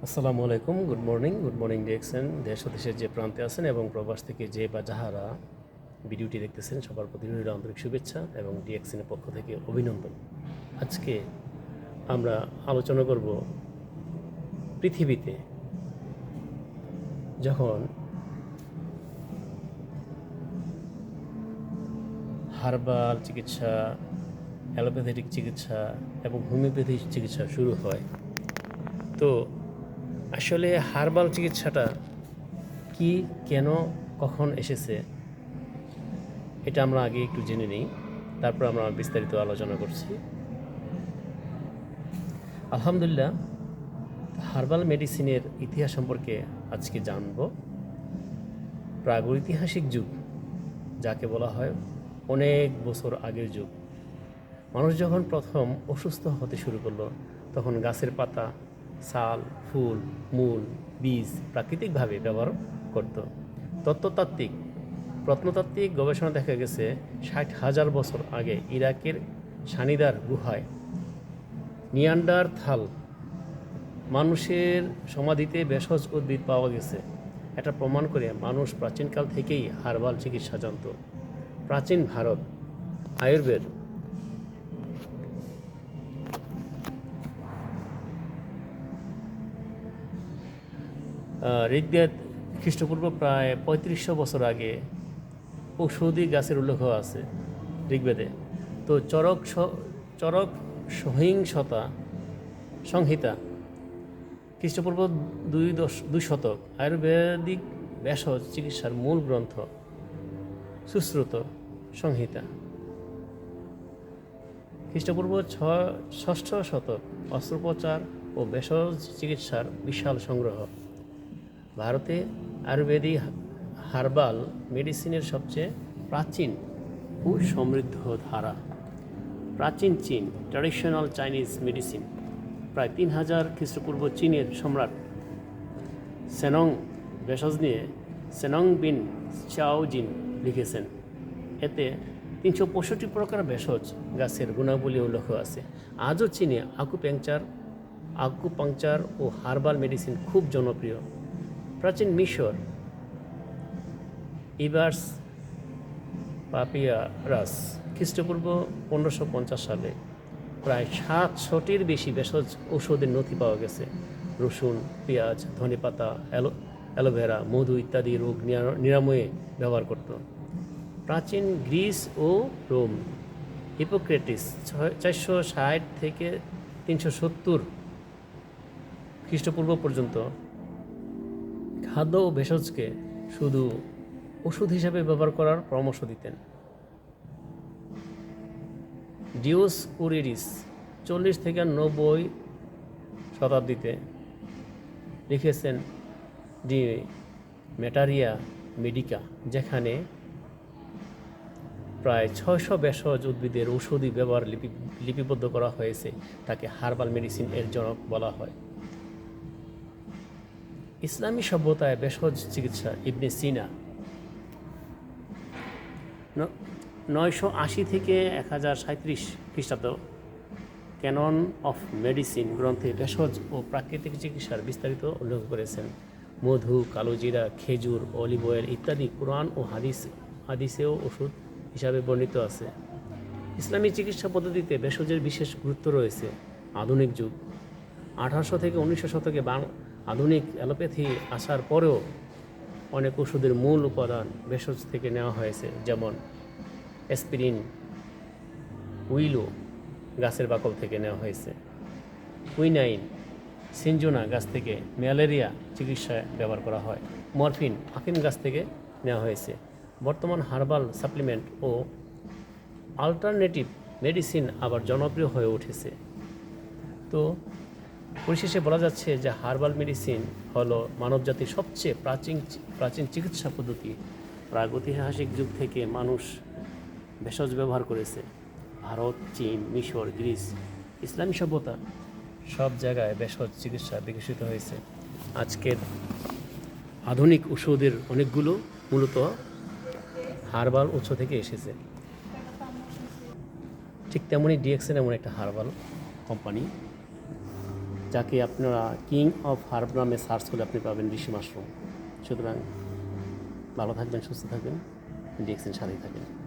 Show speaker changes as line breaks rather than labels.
আসসালামু আলাইকুম, good morning DXN. দেশ ও দেশের যে প্রান্তে আছেন এবং প্রবাস থেকে যে বা যাহারা ভিডিওটি দেখতেছেন সবার প্রতি রইল আন্তরিক শুভেচ্ছা এবং ডিএক্সএনের পক্ষ থেকে অভিনন্দন। আজকে আমরা আলোচনা করব পৃথিবীতে যখন হার্বাল চিকিৎসা, অ্যালোপ্যাথেটিক চিকিৎসা এবং হোমিওপ্যাথি চিকিৎসা শুরু হয়, তো আসলে হার্বাল চিকিৎসাটা কি, কেন, কখন এসেছে, এটা আমরা আগে একটু জেনে নিই, তারপর আমরা বিস্তারিত আলোচনা করছি। আলহামদুলিল্লাহ, হার্বাল মেডিসিনের ইতিহাস সম্পর্কে আজকে জানব। প্রাগৈতিহাসিক যুগ, যাকে বলা হয় অনেক বছর আগের যুগ, মানুষ যখন প্রথম অসুস্থ হতে শুরু করলো তখন গাছের পাতা, ছাল, ফুল, মূল, বীজ প্রাকৃতিকভাবে ব্যবহার করত। প্রত্নতাত্ত্বিক গবেষণা দেখা গেছে 60,000 বছর আগে ইরাকের সানিদার গুহায় নিয়ান্ডারথাল মানুষের সমাধিতে ভেষজ উদ্ভিদ পাওয়া গেছে। এটা প্রমাণ করে মানুষ প্রাচীনকাল থেকেই হার্বাল চিকিৎসা জানত। প্রাচীন ভারত, আয়ুর্বেদ, ঋগ্বেদ খ্রিস্টপূর্ব প্রায় 3500 বছর আগে ঔষধি গাছের উল্লেখ আছে ঋগ্বেদে। তো চরক সহিংসতা সংহিতা খ্রিস্টপূর্ব 2 শতক, আয়ুর্বেদিক ভেষজ চিকিৎসার মূল গ্রন্থ সুশ্রুত সংহিতা খ্রিস্টপূর্ব 6ষ্ঠ শতক, অস্ত্রোপচার ও ভেষজ চিকিৎসার বিশাল সংগ্রহ। ভারতে আয়ুর্বেদিক হার্বাল মেডিসিনের সবচেয়ে প্রাচীন ও সমৃদ্ধ ধারা। প্রাচীন চীন, ট্র্যাডিশনাল চাইনিজ মেডিসিন, প্রায় 3000 খ্রিস্টপূর্ব চীনের সম্রাট সেনং ভেষজ নিয়ে সেনং বিন চাওজিন লিখেছেন। এতে 365 প্রকার ভেষজ গাছের গুণাবলী উল্লেখ আছে। আজও চীনে আকুপাংচার ও হার্বাল মেডিসিন খুব জনপ্রিয়। প্রাচীন মিশর, ইবার্স পাপিয়ারাস খ্রিস্টপূর্ব 1550 সালে প্রায় 700টির বেশি ভেষজ ঔষধের নথি পাওয়া গেছে। রসুন, পেঁয়াজ, ধনেপাতা, অ্যালোভেরা, মধু ইত্যাদি রোগ নিরাময়ে ব্যবহার করত। প্রাচীন গ্রিস ও রোম, হিপোক্রেটিস 460 থেকে 370 খ্রিস্টপূর্ব পর্যন্ত খাদ্য ও ভেষজকে শুধু ওষুধ হিসাবে ব্যবহার করার পরামর্শ দিতেন। ডিওস্কুরিডিস 40 থেকে 90 শতাব্দীতে লিখেছেন ডি মেটারিয়া মেডিকা, যেখানে প্রায় 600 ভেষজ উদ্ভিদের ঔষধি ব্যবহার লিপিবদ্ধ করা হয়েছে। তাকে হার্বাল মেডিসিন এর জনক বলা হয়। ইসলামী সভ্যতায় ভেষজ চিকিৎসা, ইবনে সিনা 980 থেকে 1037 খ্রিস্টাব্দ ক্যানন অফ মেডিসিন গ্রন্থে ভেষজ ও প্রাকৃতিক চিকিৎসার বিস্তারিত উল্লেখ করেছেন। মধু, কালোজিরা, খেজুর, অলিভ অয়েল ইত্যাদি কোরআন ও হাদিসেও ওষুধ হিসাবে বর্ণিত আছে। ইসলামী চিকিৎসা পদ্ধতিতে ভেষজের বিশেষ গুরুত্ব রয়েছে। আধুনিক যুগ, 1800 থেকে 1900 শতকে আধুনিক অ্যালোপ্যাথি আসার পরেও অনেক ওষুধের মূল উপাদান ভেষজ থেকে নেওয়া হয়েছে, যেমন অ্যাসপিরিন, উইলো গাছের বাকল থেকে নেওয়া হয়েছে। কুইনাইন, সিনজোনা গাছ থেকে ম্যালেরিয়া চিকিৎসায় ব্যবহার করা হয়। মরফিন আফিম গাছ থেকে নেওয়া হয়েছে। বর্তমান হার্বাল সাপ্লিমেন্ট ও অল্টারনেটিভ মেডিসিন আবার জনপ্রিয় হয়ে উঠেছে। তো পরিশেষে বলা যাচ্ছে যে হার্বাল মেডিসিন হলো মানবজাতির সবচেয়ে প্রাচীন চিকিৎসা পদ্ধতি। প্রাগৈতিহাসিক যুগ থেকে মানুষ ভেষজ ব্যবহার করেছে। ভারত, চীন, মিশর, গ্রিস, ইসলামী সভ্যতা সব জায়গায় ভেষজ চিকিৎসা বিকশিত হয়েছে। আজকের আধুনিক ওষুধের অনেকগুলো মূলত হার্বাল উৎস থেকে এসেছে। ঠিক তেমনই ডিএক্সএন এমন একটা হার্বাল কোম্পানি, যাকে আপনারা কিং অফ হার্ব নামে সার্চ করলে আপনি পাবেন ঋষি মাশরুম। সুতরাং ভালো থাকবেন, সুস্থ থাকবেন, ডিএক্সএন সাথেই থাকবেন।